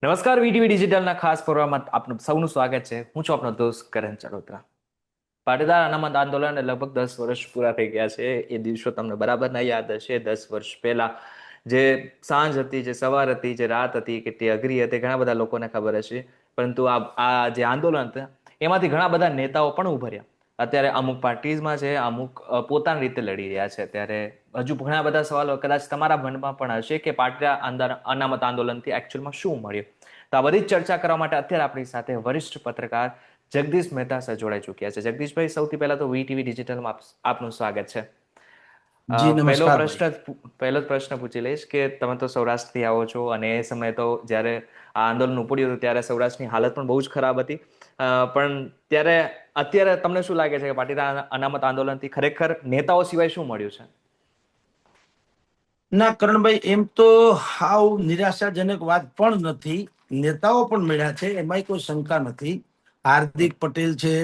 નમસ્કાર વીટીવી ડિજિટલના ખાસ પ્રોગ્રામમાં આપનું સૌનું સ્વાગત છે. હું છું આપનો દોસ્ત કરણ ચડોતરા. પાટીદાર અનામત આંદોલનને લગભગ 10 વર્ષ પૂરા થઈ ગયા છે. એ દિવસો તમને બરાબર ના યાદ હશે. 10 વર્ષ પહેલા જે સાંજ હતી, જે સવાર હતી, જે રાત હતી, કેટલી અઘરી હતી, ઘણા બધા લોકોને ખબર હશે. પરંતુ આ જે આંદોલન હતા એમાંથી ઘણા બધા નેતાઓ પણ ઉભર્યા. અત્યારે અમુક પાર્ટીઝમાં છે, અમુક પોતાની રીતે લડી રહ્યા છે. ત્યારે હજુ ઘણા બધા સવાલો કદાચ તમારા મનમાં પણ હશે કે પાટીદાર અનામત આંદોલનથી એકચ્યુઅલમાં શું મળ્યું. તો આ બધી જ ચર્ચા કરવા માટે અત્યારે આપણી સાથે વરિષ્ઠ પત્રકાર જગદીશ મહેતા સર જોડાઈ ચૂક્યા છે. જગદીશભાઈ, સૌથી પહેલા તો વીટીવી ડિજિટલમાં આપનું સ્વાગત છે. જી પહેલો નમસ્કાર ભાઈ. પ્રશ્ન પહેલો જ પ્રશ્ન પૂછી લઈશ કે તમે તો સૌરાષ્ટ્રથી આવો છો અને એ સમયે તો જ્યારે આ આંદોલન ઉપડ્યું હતું ત્યારે સૌરાષ્ટ્રની હાલત પણ બહુ જ ખરાબ હતી. પણ અત્યારે તમને શું લાગે છે કે પાટીદાર અનામત આંદોલનથી ખરેખર નેતાઓ સિવાય શું મળ્યું છે? ના કરણભાઈ, એમ તો હાવ નિરાશાજનક વાત પણ નથી. નેતાઓ પણ મળ્યા છે, એમાં કોઈ શંકા નથી. હમ. હાર્દિક પટેલ છે,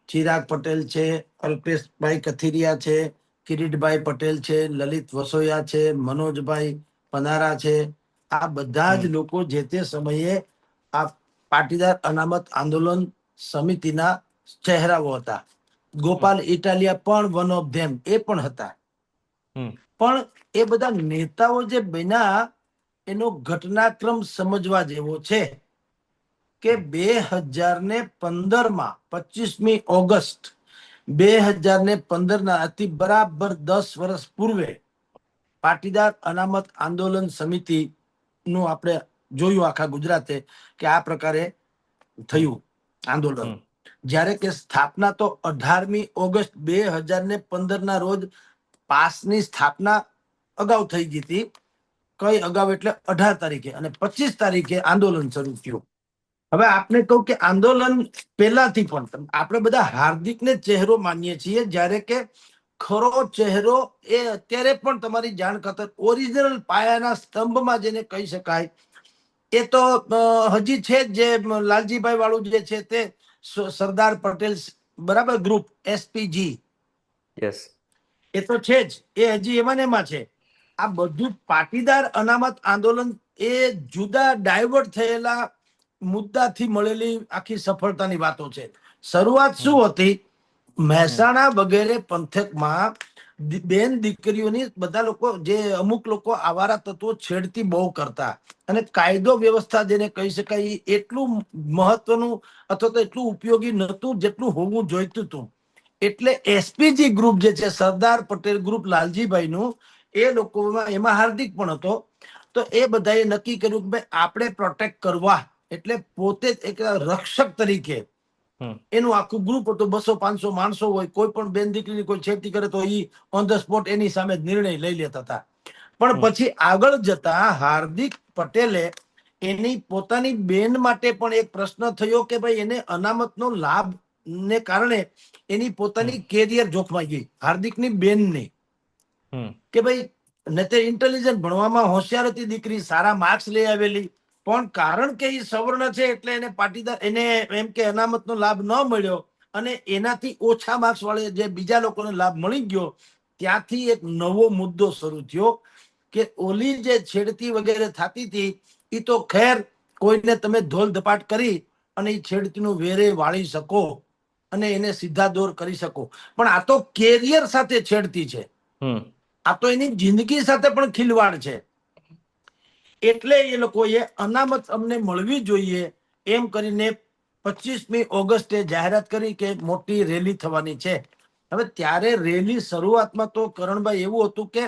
ચિરાગ પટેલ છે, અલ્પેશભાઈ કથિરિયા છે, કિરીટભાઈ પટેલ છે, લલિત વસોયા છે, મનોજભાઈ પનારા છે. આ બધા જ હમ. લોકો જે તે સમયે આ પાટીદાર અનામત આંદોલન સમિતિના ચહેરાઓ હતા. હમ. ગોપાલ ઇટાલિયા પણ વન ઓફ ધેમ એ પણ હતા. હમ. પણ એ બધા નેતાઓ જે બન્યા એનો ઘટનાક્રમ સમજવા જેવો છે કે હમ. 2015માં 25મી ઓગસ્ટ 2015 અતિ બરાબર 10 વર્ષ પૂર્વે પાટીદાર અનામત આંદોલન સમિતિ નું આપણે જોયું આખા ગુજરાતે કે આ પ્રકારે હમ. થયું આંદોલન. હમ. જ્યારે કે સ્થાપના તો 18મી ઓગસ્ટ 2015 ના રોજ પાસની સ્થાપના અગાઉ થઈ ગઈ હતી. કઈ અગાઉ એટલે 18 તારીખે, અને 25 તારીખે આંદોલન શરૂ થયું. હવે આપને કહું કે આંદોલન પહેલાથી પણ આપણે બધા હાર્દિકને ચહેરો માનીએ છીએ, જ્યારે કે ખરો ચહેરો એ અત્યારે પણ તમારી જાણ ખાતર ઓરિજિનલ પાયાના સ્તંભમાં જેને કહી શકાય એ તો હજી છે જ, જે લાલજીભાઈ વાળું જે છે તે સરદાર પટેલ બરાબર ગ્રુપ એસપીજી યસ. એ તો છે જ, એ હજી એમાં ને એમાં છે. આ બધું પાટીદાર અનામત આંદોલન એ જુદા ડાયવર્ટ થયેલા મુદ્દાથી મળેલી આખી સફળતાની વાતો છે. શરૂઆત હમ. શું હતી? હમ. મહેસાણા વગેરે પંથકમાં બેન દીકરીઓની બધા લોકો, જે અમુક લોકો આવારા તત્વો છેડતી બહુ કરતા, અને કાયદો વ્યવસ્થા જેને કહી શકાય એટલું મહત્વનું અથવા તો એટલું ઉપયોગી નહોતું જેટલું હોવું જોઈતું હતું. એટલે એસપીજી ગ્રુપ જે છે, સરદાર પટેલ ગ્રુપ લાલજીભાઈ નું, એ લોકોમાં એમાં હાર્દિક પણ હતો. તો એ બધાએ નક્કી કર્યું કે ભાઈ આપણે પ્રોટેક્ટ કરવા, એટલે પોતે જ એક રક્ષક તરીકે હમ. એનું આખું ગ્રુપ હતું. 200-500 માણસો હોય, કોઈ પણ બેન દીકરીની કોઈ છેડતી કરે તો એ ઓન ધ સ્પોટ એની સામે નિર્ણય લઈ લેતા હતા. પણ હમ. પછી આગળ જતા હાર્દિક પટેલે એની પોતાની બેન માટે પણ એક પ્રશ્ન થયો કે ભાઈ એને અનામતનો લાભ ને કારણે એની હમ. પોતાની કેરિયર જોખમાઈ ગઈ, હાર્દિકની બેનની. હમ. કે ભાઈ ને તે ઇન્ટેલિજન્ટ, ભણવામાં હોશિયાર હતી દીકરી, સારા માર્ક્સ લઈ આવેલી, પણ કારણ કે એ સવર્ણ છે એટલે એને પાટીદાર, એને એમ કે અનામતનો લાભ ન મળ્યો, અને એનાથી ઓછા માર્ક્સ વાળે જે બીજા લોકોને લાભ મળી ગયો. ત્યાંથી એક નવો મુદ્દો શરૂ થયો કે ઓલી જે છેડતી વગેરે થતી હતી એ તો ખેર કોઈને તમે ધોલ ધપાટ કરી અને એ છેડતીનું વેરે વાળી શકો અને એને સીધા દોર કરી શકો, પણ આ તો કેરિયર સાથે છેડતી છે. હમ. આ તો એની જિંદગી સાથે પણ ખિલવાડ છે. એટલે એ લોકોએ અનામત અમને મળવી જોઈએ એમ કરીને 25મી ઓગસ્ટે જાહેરાત કરી કે મોટી રેલી થવાની છે. હવે ત્યારે રેલી શરૂઆતમાં તો કરણભાઈ એવું હતું કે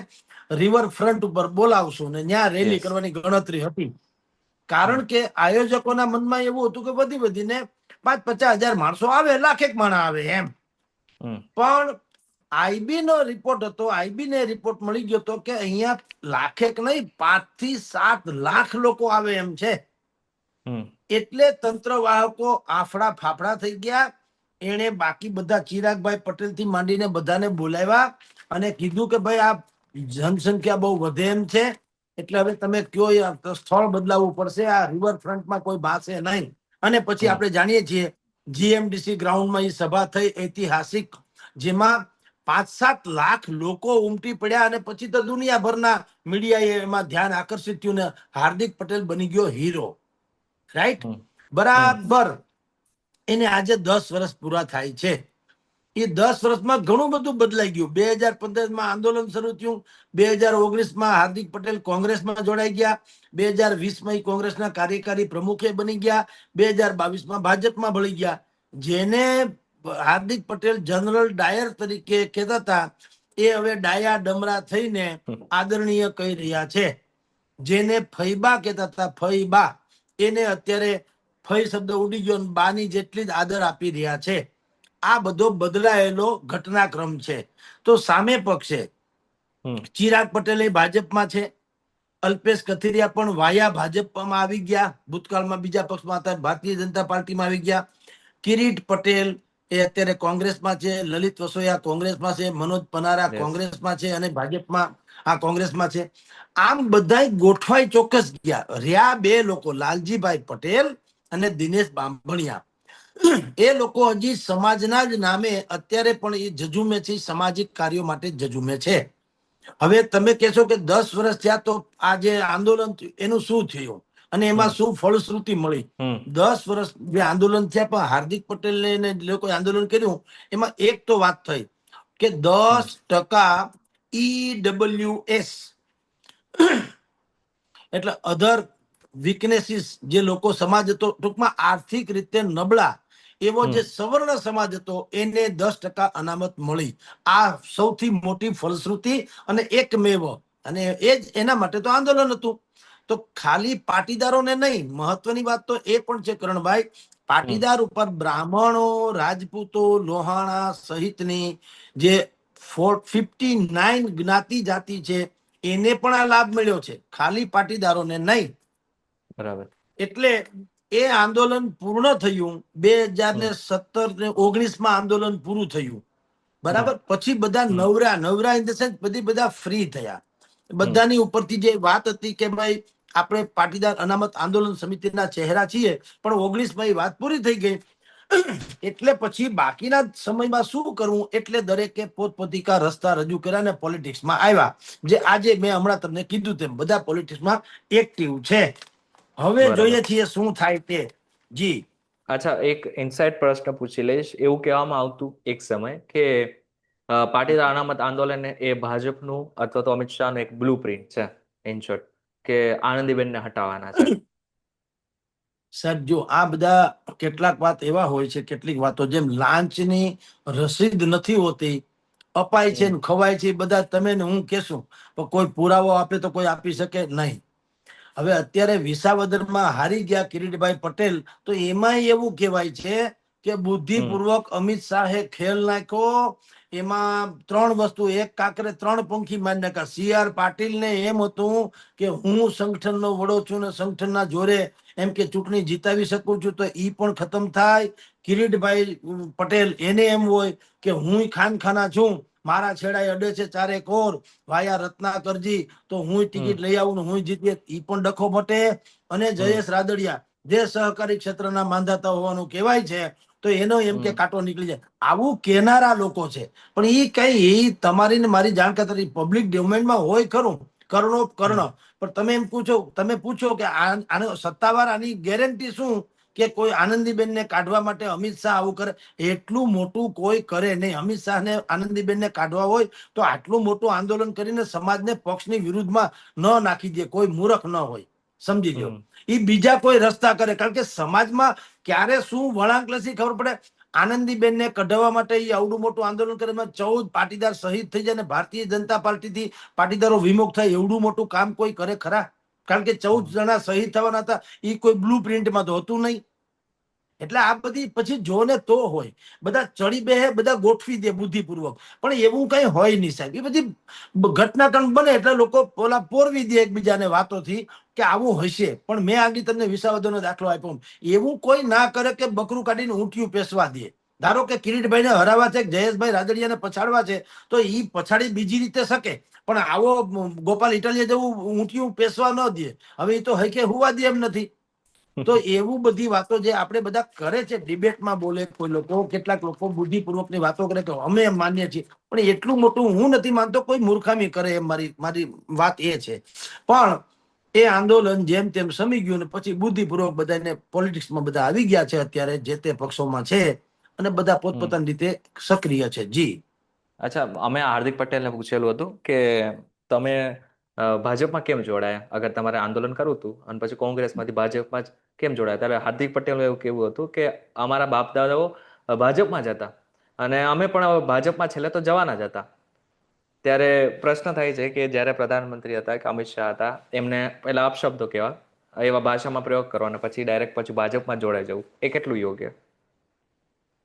રિવરફ્રન્ટ ઉપર બોલાવશું ને ત્યાં રેલી યસ. કરવાની ગણતરી હતી. હમ. કારણ કે આયોજકોના મનમાં એવું હતું કે વધી વધીને 50,000 માણસો આવે, લાખેક માણસ આવે એમ. હમ. પણ આઈબી નો રિપોર્ટ હતો, આઈબી ને રિપોર્ટ મળી ગયો હતો કે અહીંયા લાખેક નહીં, 5 થી 7 લાખ લોકો આવે એમ છે. હમ. એટલે તંત્ર વાહકો આફડા ફાફડા થઈ ગયા. એને બાકી બધા ચિરાગભાઈ પટેલ થી માંડીને બધાને બોલાવ્યા અને કીધું કે ભાઈ આ જનસંખ્યા બહુ વધે એમ છે, એટલે હવે તમે કયો સ્થળ બદલાવવું પડશે, આ રિવરફ્રન્ટમાં કોઈ બાસે નહીં. અને પછી હમ. આપણે જાણીએ છીએ જીએમડીસી ગ્રાઉન્ડમાં એ સભા થઈ ઐતિહાસિક, જેમાં 5-7 લાખ લોકો ઉમટી પડ્યા, અને પછી તો દુનિયાભરના મીડિયાએ એમાં ધ્યાન આકર્ષિત થયું ને હાર્દિક પટેલ બની ગયો હીરો. રાઈટ? હમ હમ બરાબર એને આજે 10 વર્ષ પૂરા થાય છે. એ 10 વર્ષમાં ઘણું બધું બદલાઈ ગયું. 2015 આંદોલન શરૂ થયું. 2019 હાર્દિક પટેલ કોંગ્રેસમાં જોડાઈ ગયા. 2020 કોંગ્રેસના કાર્યકારી પ્રમુખે બની ગયા. 2022 ભાજપમાં ભળી ગયા. જેને હાર્દિક પટેલ જનરલ ડાયર તરીકે કહેતા હતા, એ હવે ડાયા ડમરા થઈને હમ. આદરણીય કહી રહ્યા છે. જેને ફઈબા કહેતા હતા, ફઈબા, એને અત્યારે ફઈ શબ્દ ઉડી ગયો, બાની જેટલી જ આદર આપી રહ્યા છે. આ બધો બદલાયેલો ઘટનાક્રમ છે. તો સામે પક્ષે હમ ચિરાગ પટેલ ભાજપમાં છે, અલ્પેશ કથિરિયા પણ વાયા ભાજપમાં આવી ગયા, ભૂતકાળમાં બીજા પક્ષમાં હતા, ભારતીય જનતા પાર્ટીમાં આવી ગયા. કિરીટ પટેલ એ અત્યારે કોંગ્રેસમાં છે, લલિત વસોયા કોંગ્રેસમાં છે, મનોજ પનારા યસ. કોંગ્રેસમાં છે અને ભાજપમાં કોંગ્રેસમાં છે. આમ બધાય ગોઠવાઈ ચોક્કસ ગયા. રહ્યા બે લોકો, લાલજીભાઈ પટેલ અને દિનેશ બાંભણિયા. એ લોકો હજી સમાજના જ નામે અત્યારે પણ એ જજુમે છે, સામાજિક કાર્યો માટે જજુમે છે. હવે તમે કહેશો કે 10 વર્ષ થયા તો આ જે આંદોલન થયું એનું શું થયું અને એમાં હમ શું ફળશ્રુતિ મળી? હમ 10 વર્ષ જે આંદોલન થયા, પણ હાર્દિક પટેલ ને લોકોએ આંદોલન કર્યું, એમાં એક તો વાત થઈ કે હમ 10% EWS એટલે અધર વીકનેસીસ, જે લોકો સમાજ હતો, ટૂંકમાં આર્થિક રીતે નબળા એવો હમ જે સવર્ણ સમાજ હતો, એને 10% અનામત મળી. આ સૌથી મોટી ફલશ્રુતિ અને એકમેવ, અને એ જ એના માટે તો આંદોલન હતું. તો ખાલી પાટીદારોને નહીં, મહત્વની વાત તો એ પણ છે કરણભાઈ, હમ પાટીદાર ઉપર બ્રાહ્મણો, રાજપૂતો, લોહાણા સહિતની જે 59 જ્ઞાતિ જાતિ છે, એને પણ આ લાભ મળ્યો છે, ખાલી પાટીદારોને નહીં. બરાબર. એટલે એ આંદોલન પૂર્ણ થયું. હમ 2017 ને 19 આંદોલન પૂરું થયું. હમ બરાબર. પછી બધા હમ નવરા ઇન ધ સેન્સ બધા ફ્રી થયા. હમ બધાની ઉપરથી જે વાત હતી કે ભાઈ આપણે પાટીદાર અનામત આંદોલન સમિતિના ચહેરા છીએ, પણ 19 વાત પૂરી થઈ ગઈ. એટલે પછી બાકીના સમયમાં શું કરવું, એટલે દરેકે પોતપોતિકા રસ્તા રજૂ કર્યા અને પોલિટિક્સમાં આવ્યા. જે આજે મેં હમણાં તમને કીધું તેમ બધા પોલિટિક્સમાં એક્ટિવ છે. હવે બરાબર. જોઈએ છીએ શું થાય તે. જી. અચ્છા, એક ઇનસાઇડ પ્રશ્ન પૂછી લઈશ. એવું કહેવામાં આવતું એક સમય કે પાટીદાર અનામત આંદોલન એ ભાજપનું અથવા તો અમિત શાહનું એક બ્લુ પ્રિન્ટ છે, ઇન શોર્ટ, કે આનંદીબેનને હટાવવાના છે. સાહેબ જો આ બધા કેટલાક વાત એવા હોય છે, કેટલીક વાતો જેમ લાંચની રસીદ નથી હોતી, અપાય છે હમ ને ખવાય છે, એ બધા તમે ને હું કહેશું, પણ કોઈ પુરાવો આપે તો કોઈ આપી શકે નહીં. હવે અત્યારે વિસાવદરમાં હારી ગયા કિરીટભાઈ પટેલ, તો એમાં એવું કહેવાય છે કે હમ બુદ્ધિપૂર્વક અમિત શાહે ખેલ નાખ્યો. એમાં 3 વસ્તુ, એક કાકરે 3 પંખી મારી નાખ્યા. CR પાટીલને એમ હતું કે હું સંગઠનનો વડો છું ને સંગઠનના જોરે એમ કે ચૂંટણી જીતાવી શકું છું, તો ઈ પણ ખતમ થાય. કિરીટભાઈ પટેલ એને એમ હોય કે હું ખાનખાના છું, મારા છેડાએ અડે છે ચારે કોર, વાયા રત્નાકરજી, તો હું હમ ટિકિટ લઈ આવું ને હું જીતીએ, ઈ પણ ડખો મટે. અને હમ જયેશ રાદડિયા, જે સહકારી ક્ષેત્રના માંધાતા હોવાનું કહેવાય છે, તો એનો એમ કે હમ કાંટો નીકળી જાય. આવું કેનારા લોકો છે. પણ ઈ કઈ તમારી ને મારી જાણકારી પબ્લિક ડોમેનમાં હોય ખરું, કર્ણો હમ કર્ણ. પણ તમે પૂછો કે આનો સત્તાવાર આની ગેરંટી શું કે કોઈ આનંદીબેનને કાઢવા માટે અમિત શાહ આવું કરે? એટલું મોટું કોઈ કરે નહીં. અમિત શાહને આનંદીબેનને કાઢવા હોય તો આટલું મોટું આંદોલન કરીને સમાજને પક્ષની વિરુદ્ધમાં ન નાખી દે, કોઈ મૂર્ખ ન હોય, સમજી લ્યો. હમ એ બીજા કોઈ રસ્તા કરે, કારણ કે સમાજમાં ક્યારે શું વળાંક લેશે ખબર પડે. આનંદીબેનને કઢાવવા માટે એ આવડું મોટું આંદોલન કરે, 14 પાટીદાર શહીદ થઈ જાય અને ભારતીય જનતા પાર્ટીથી પાટીદારો વિમુખ થાય, એવડું મોટું કામ કોઈ કરે ખરા? કારણ કે 14 જણા શહીદ થવાના હતા, એ કોઈ બ્લુ પ્રિન્ટમાં તો હતું નહીં. એટલે આ બધી પછી જો ને તો હોય, બધા ચડી બેહે, બધા ગોઠવી દે બુદ્ધિપૂર્વક, પણ એવું કઈ હોય નહીં સાહેબ. એ બધી ઘટનાક્રમ બને એટલે લોકો ઓલા પોરવી દે એકબીજાને વાતોથી કે આવું હશે. પણ મેં આગળ તમને વિસાવદરનો દાખલો આપ્યો, એવું કોઈ ના કરે કે બકરું કાઢીને ઊંટિયું પેસવા દે. ધારો કે કિરીટભાઈને હરાવવા છે, જયેશભાઈ રાદડિયાને પછાડવા છે, તો ઈ પછાડી બીજી રીતે શકે, પણ આવો ગોપાલ ઇટાલિયા જેવું ઊંટિયું પેસવા ન દે. હવે એ તો હૈકે હુવા દે એમ નથી. તો એવું બધી વાતો જે આપણે બધા કરે છે, ડિબેટમાં બોલે કોઈ લોકો, કેટલાક લોકો બુદ્ધિપૂર્વકની વાતો કરે કે અમે એમ માનીએ છીએ, પણ એટલું મોટું હું નથી માનતો કોઈ મૂર્ખામી કરે એમ મારી વાત એ છે. પણ એ આંદોલન જેમ તેમ સમી ગયું ને પછી બુદ્ધિપૂર્વક બધાને પોલિટિક્સમાં બધા આવી ગયા છે અત્યારે જે તે પક્ષોમાં છે અને બધા પોતપોતાની રીતે સક્રિય છે. જી. અચ્છા, અમે હાર્દિક પટેલને પૂછેલું હતું કે તમે ભાજપમાં કેમ જોડાયા અગર તમારે આંદોલન કરવું હતું અને પછી કોંગ્રેસમાંથી ભાજપમાં જ કેમ જોડાયા? ત્યારે હાર્દિક પટેલનું એવું કેવું હતું કે અમારા બાપ દાદાઓ ભાજપમાં જ હતા અને અમે પણ હવે ભાજપમાં છેલ્લે તો જવાના જ હતા. ત્યારે પ્રશ્ન થાય છે કે જ્યારે પ્રધાનમંત્રી હતા કે અમિત શાહ હતા એમને પહેલા અપશબ્દો કહેવા, એવા ભાષામાં પ્રયોગ કરો અને પછી ડાયરેક્ટ પછી ભાજપમાં જોડાઈ જવું, એ કેટલું યોગ્ય?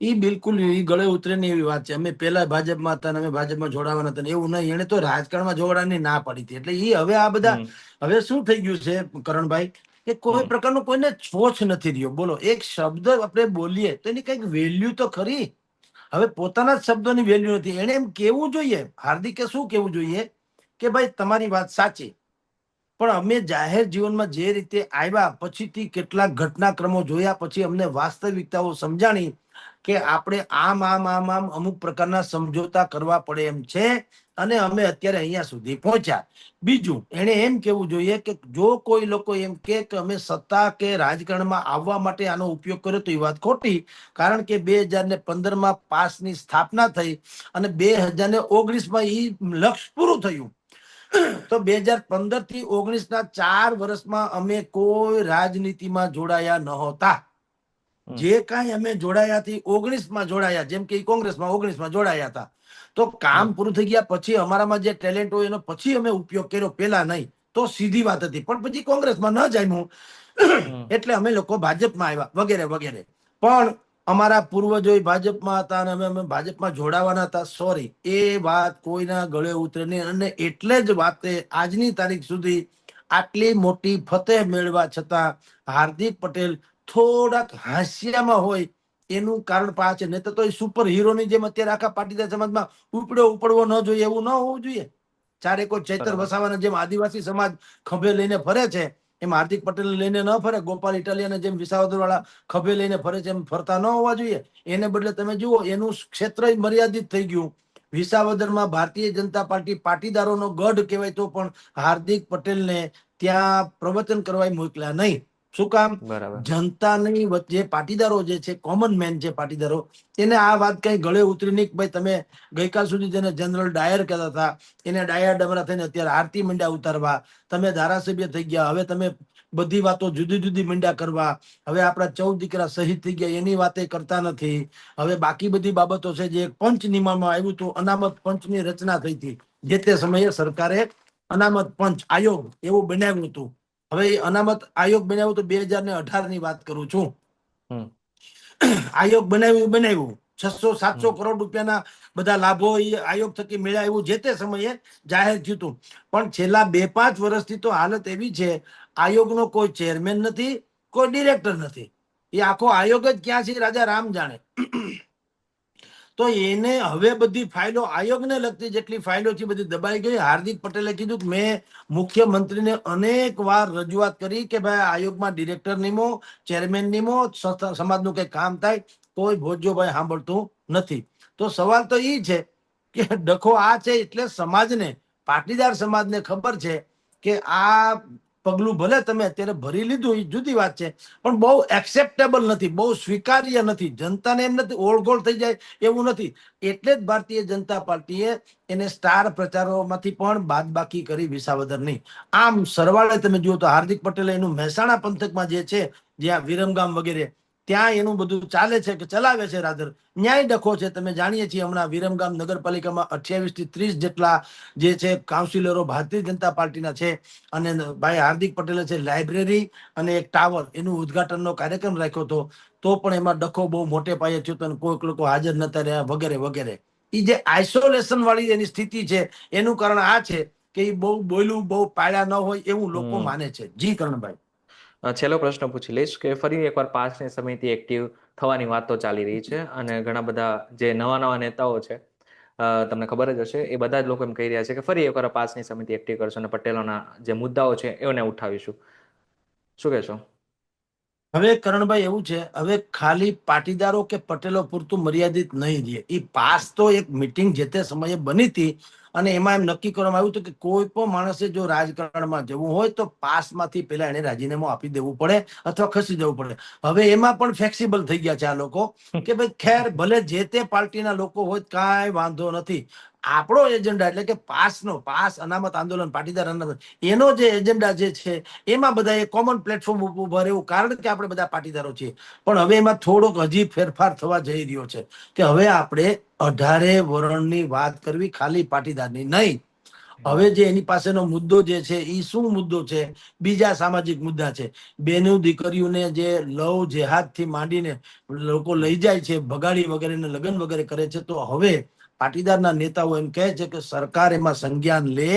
ઈ બિલકુલ ઈ ગળે ઉતરે ની એવી વાત છે. અમે પેલા ભાજપમાં હતા ને અમે ભાજપમાં જોડાવાના હતા ને એવું નહીં. એને તો રાજકારણમાં જોડાવાની ના પાડી હતી. એટલે ઈ હવે આ બધા હમ હવે શું થઈ ગયું છે કરણભાઈ કે કોઈ હમ પ્રકારનો કોઈને છોછ નથી રહ્યો. બોલો, એક શબ્દ આપણે બોલીએ તો એની કઈક વેલ્યુ તો ખરી. હવે પોતાના જ શબ્દોની વેલ્યુ નથી. એને એમ કેવું જોઈએ, હાર્દિકે શું કેવું જોઈએ કે ભાઈ તમારી વાત સાચી, પણ અમે જાહેર જીવનમાં જે રીતે આવ્યા પછીથી કેટલાક ઘટનાક્રમો જોયા પછી અમને વાસ્તવિકતાઓ સમજાણી કે આપણે આમ અમુક પ્રકારના સમજોતા કરવા પડે એમ છે અને અમે અત્યારે અહીંયા સુધી પહોંચ્યા. બીજું, એને એમ કેવું જોઈએ કે જો કોઈ લોકો એમ કે અમે સત્તા કે રાજકારણમાં આવવા માટે આનો ઉપયોગ કર્યો તો એ વાત ખોટી. કારણ કે 2015માં પાસની સ્થાપના થઈ અને 2019માં એ લક્ષ્ય પૂરું થયું. તો 2015 થી 19ના 4 વર્ષમાં અમે કોઈ રાજનીતિમાં જોડાયા નહોતા. હમ જે કાંઈ અમે જોડાયા થી 19માં જોડાયા, જેમ કે કોંગ્રેસમાં 19માં જોડાયા હતા. તો હમ કામ પૂરું થઈ ગયા પછી અમારામાં જે ટેલેન્ટ હોય એનો પછી અમે ઉપયોગ કર્યો, પેલા નહીં. તો સીધી વાત હતી. પણ પછી કોંગ્રેસમાં ન જામ્યું હમ એટલે અમે લોકો ભાજપમાં આવ્યા વગેરે વગેરે. પણ અમારા પૂર્વજો ભાજપમાં હતા અને અમે ભાજપમાં જોડાવાના હતા. સોરી, એ વાત કોઈના ગળે ઉતરે નહીં. અને એટલે જ વાતે આજની તારીખ સુધી આટલી મોટી ફતેહ મેળવા છતાં હાર્દિક પટેલ થોડાક હાસ્યામાં હોય એનું કારણ પા છે. નહીં તો એ સુપર હીરોની જેમ અત્યારે આખા પાટીદાર સમાજમાં ઉપડવો ન જોઈએ, એવું ન હોવું જોઈએ. ચારે કોઈ ચૈતર બરાબર. વસાવાના જેમ આદિવાસી સમાજ ખભે લઈને ફરે છે એમ હાર્દિક પટેલ લઈને ન ફરે. ગોપાલ ઇટાલિયાને જેમ વિસાવદર વાળા ખભે લઈને ફરે છે એમ ફરતા ન હોવા જોઈએ. એને બદલે તમે જુઓ એનું ક્ષેત્ર મર્યાદિત થઈ ગયું. વિસાવદરમાં ભારતીય જનતા પાર્ટી પાટીદારોનો ગઢ કહેવાય તો પણ હાર્દિક પટેલને ત્યાં પ્રવચન કરવા મોકલ્યા નહીં. શું કામ? બરાબર. જનતાની વચ્ચે પાટીદારો જે છે, કોમન મેન છે પાટીદારો, એને આ વાત કઈ ગળે ઉતરી નહીં. ભાઈ તમે ગઈકાલ સુધી જેને જનરલ ડાયર કહેતા હતા એને ડાયર ડમરા થઈને અત્યારે આરતી મંડ્યા ઉતારવા. તમે ધારાસભ્ય થઈ ગયા, હવે તમે બધી વાતો જુદી જુદી મંડ્યા કરવા. હવે આપણા 14 દીકરા શહીદ થઈ ગયા એની વાતે કરતા નથી. હવે બાકી બધી બાબતો છે જે પંચ નિયમમાં આવ્યું હતું, અનામત પંચની રચના થઈ હતી. જે તે સમયે સરકારે અનામત પંચ આયોગ એવું બનાવ્યું હતું. હવે એ અનામત આયોગ બનાવ્યું તો 2018 ની વાત કરું છું. હમ આયોગ બનાવ્યું 600-700 કરોડ રૂપિયાના બધા લાભો એ આયોગ થકી મળ્યા એવું જે તે સમયે જાહેર થયું હતું. પણ છેલ્લા 2-5 વર્ષથી તો હાલત એવી છે, આયોગનો કોઈ ચેરમેન નથી, કોઈ ડિરેક્ટર નથી. એ આખો આયોગ જ ક્યાં છે રાજા રામ જાણે. તો એને હવે બધી ફાઇલો આયોગને લગતી જેટલી ફાઇલો છે બધી દબાઈ ગઈ. હાર્દિક પટેલે કીધું કે મેં મુખ્યમંત્રીને અનેક વાર રજૂઆત કરી કે ભાઈ આયોગમાં ડિરેક્ટર નિમો, ચેરમેન નિમો, સમાજનું કઈ કામ થાય. કોઈ ભોજોભાઈ સાંભળતું નથી. તો સવાલ તો એ છે કે ડખો આ છે એટલે સમાજને, પાટીદાર સમાજને ખબર છે કે આ પગલું ભલે તમે અત્યારે ભરી લીધું એ જુદી વાત છે, પણ બહુ એક્સેપ્ટેબલ નથી, બહુ સ્વીકાર્ય નથી. જનતાને એમ નથી ઓળઘોળ થઈ જાય એવું નથી. એટલે જ ભારતીય જનતા પાર્ટીએ એને સ્ટાર પ્રચારોમાંથી પણ બાદબાકી કરી વિસાવદરની. આમ સરવાળે તમે જુઓ તો હાર્દિક પટેલે એનું મહેસાણા પંથકમાં જે છે, જ્યાં વિરમગામ વગેરે, ત્યાં એનું બધું ચાલે છે કે ચલાવે છે રાધર. ન્યાય ડખો છે. તમે જાણીએ છીએ હમણાં વિરમગામ નગરપાલિકામાં 28 થી 30 જેટલા જે છે કાઉન્સિલરો ભારતીય જનતા પાર્ટીના છે. અને ભાઈ હાર્દિક પટેલે છે લાઇબ્રેરી અને એક ટાવર એનું ઉદઘાટનનો કાર્યક્રમ રાખ્યો હતો. તો પણ એમાં ડખો બહુ મોટે પાયે થયો હતો અને કોઈક લોકો હાજર નતા રહ્યા વગેરે વગેરે. એ જે આઇસોલેશન વાળી એની સ્થિતિ છે એનું કારણ આ છે કે એ બહુ બોલ્યું, બહુ પાળ્યા ન હોય એવું લોકો હમ માને છે. જી કરણભાઈ. છેલ્લો પ્રશ્ન પૂછી લઈશ કે ફરી એકવાર પાંચની સમિતિ એક્ટિવ થવાની વાતો ચાલી રહી છે અને ઘણા બધા જે નવા નવા નેતાઓ છે, તમને ખબર જ હશે, એ બધા જ લોકો એમ કહી રહ્યા છે કે ફરી એકવાર પાંચની સમિતિ એક્ટિવ કરશો અને પટેલોના જે મુદ્દાઓ છે એને ઉઠાવીશું. શું કહેશો? હવે કરણભાઈ એવું છે, હવે ખાલી પાટીદારો કે પટેલો પૂરતું મર્યાદિત નહીં રહે. એ પાસ તો એક મીટિંગ જે તે સમયે બની હતી અને એમાં એમ નક્કી કરવામાં આવ્યું હતું કે કોઈ પણ માણસે જો રાજકારણમાં જવું હોય તો પાસમાંથી પહેલા એને રાજીનામું આપી દેવું પડે અથવા ખસી જવું પડે. હવે એમાં પણ ફ્લેક્સિબલ થઈ ગયા છે આ લોકો કે ભાઈ ખેર ભલે જે તે પાર્ટીના લોકો હોય કાંઈ વાંધો નથી. આપણો એજન્ડા એટલે કે પાસ અનામત આંદોલન પાટીદાર અનામત એનો જે એજન્ડા જે છે એમાં બધા કોમન પ્લેટફોર્મ ઉભા રહેવું, કારણ કે આપણે બધા પાટીદારો છીએ. પણ હવે એમાં થોડોક હજી ફેરફાર થવા જઈ રહ્યો છે કે હવે આપણે 18 વર્ણની વાત કરવી, ખાલી પાટીદારની નહીં. હવે જે એની પાસેનો મુદ્દો જે છે એ શું મુદ્દો છે, બીજા સામાજિક મુદ્દા છે. બેનું દીકરીઓને જે લવ જેહાદ થી માંડીને લોકો લઈ જાય છે, ભગાડી વગેરે લગ્ન વગેરે કરે છે. તો હવે પાટીદારના નેતાઓ એમ કહે છે કે સરકાર એમાં સંજ્ઞાન લે,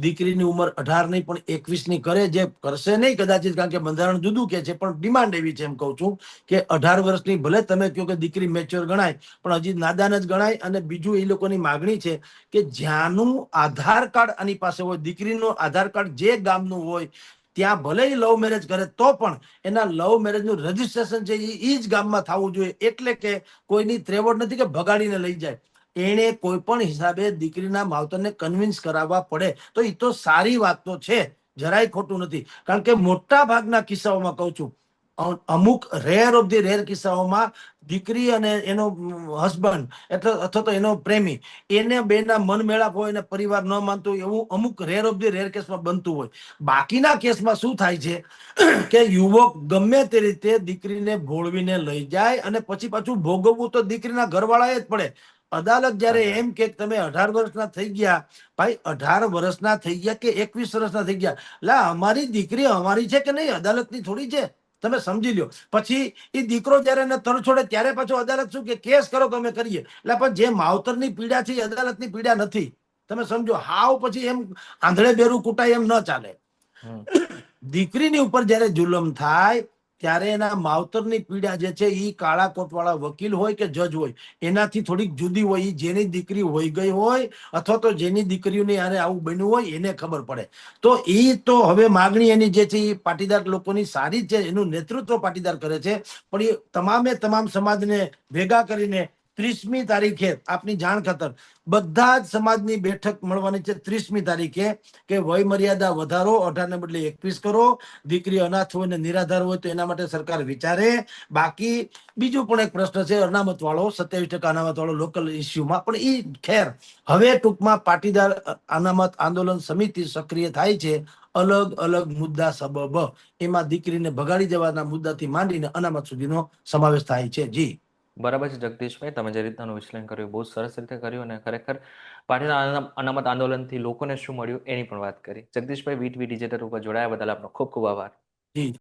દીકરીની ઉંમર 18 નહીં પણ 21ની કરે. જે કરશે નહીં કદાચિત, કારણ કે બંધારણ જુદું કે છે, પણ ડિમાન્ડ એવી છે. એમ કહું છું કે 18 વર્ષની ભલે તમે કહો કે દીકરી મેચ્યોર ગણાય પણ હજી નાદાન જ ગણાય. અને બીજું એ લોકોની માગણી છે કે જ્યાંનું આધાર કાર્ડ આની પાસે હોય, દીકરીનું આધાર કાર્ડ જે ગામનું હોય ત્યાં ભલે લવ મેરેજ કરે તો પણ એના લવ મેરેજનું રજીસ્ટ્રેશન છે એ જ ગામમાં થવું જોઈએ. એટલે કે કોઈની ત્રેવડ નથી કે ભગાડીને લઈ જાય. એને કોઈ પણ હિસાબે દીકરીના માવતરને કન્વિન્સ કરાવવા પડે તો એ તો સારી વાત તો છે, જરાય ખોટું નથી. કારણ કે મોટા ભાગના કિસ્સાઓમાં કહું છું, અમુક રેર ઓફ ધી રેર કિસ્સાઓમાં દીકરી અને એનો હસબન્ડ અથવા તો એનો પ્રેમી એને બેના મન મેળાપ હોય અને પરિવાર ન માનતું હોય, એવું અમુક રેર ઓફ ધી રેર કેસમાં બનતું હોય. બાકીના કેસમાં શું થાય છે કે યુવક ગમે તે રીતે દીકરીને ભોળવીને લઈ જાય અને પછી પાછું ભોગવવું તો દીકરીના ઘરવાળાએ જ પડે. અદાલત જયારે એમ કે તમે 18 વર્ષના થઈ ગયા, ભાઈ 18 વર્ષના થઈ ગયા કે 21 વર્ષના થઈ ગયા, લા અમારી દીકરી અમારી છે કે નહીં, અદાલતની થોડી છે. તમે સમજી લ્યો. પછી એ દીકરો જયારે એને તરછોડે ત્યારે પાછો અદાલત શું કે કેસ કરો તો અમે કરીએ. એટલે પણ જે માવતરની પીડા છે એ અદાલતની પીડા નથી. તમે સમજો. હાવ પછી એમ આંધળે બેરું કૂટાય એમ ન ચાલે. દીકરીની ઉપર જયારે જુલમ થાય ત્યારે એના માવતરની પીડા જે છે એ કાળા કોટવાળા વકીલ હોય કે જજ હોય એનાથી થોડીક જુદી હોય. ઈ જેની દીકરી હોઈ ગઈ હોય અથવા તો જેની દીકરીઓને યારે આવું બન્યું હોય એને ખબર પડે. તો એ તો હવે માગણી એની જે છે એ પાટીદાર લોકોની સારી છે, એનું નેતૃત્વ પાટીદાર કરે છે. પણ એ તમામ સમાજને ભેગા કરીને 30મી તારીખે આપની જાણ ખાતર બધા જ સમાજની બેઠક મળવાની છે 30મી તારીખે કે વય મર્યાદા વધારો, 18 ને બદલે 21 કરો. દીકરી અનાથ હોય ને નિરાધાર હોય તો એના માટે સરકાર વિચારે. બાકી બીજું પણ એક પ્રશ્ન છે અનામત વાળો, 27% અનામત વાળો લોકલ ઇસ્યુમાં. પણ એ ખેર હવે ટૂંકમાં પાટીદાર અનામત આંદોલન સમિતિ સક્રિય થાય છે. અલગ અલગ મુદ્દા સબબ એમાં દીકરીને ભગાડી જવાના મુદ્દાથી માંડીને અનામત સુધીનો સમાવેશ થાય છે. જી બરાબર છે જગદીશભાઈ, તમે જે રીતનાનું વિશ્લેષણ કર્યું બહુ સરસ રીતે કર્યું અને ખરેખર પાટીદાર અનામત આંદોલનથી લોકોને શું મળ્યું એની પણ વાત કરી. જગદીશભાઈ, વીટીવી ડિજિટલ ઉપર જોડાયા બદલ આપનો ખૂબ ખૂબ આભાર. જી.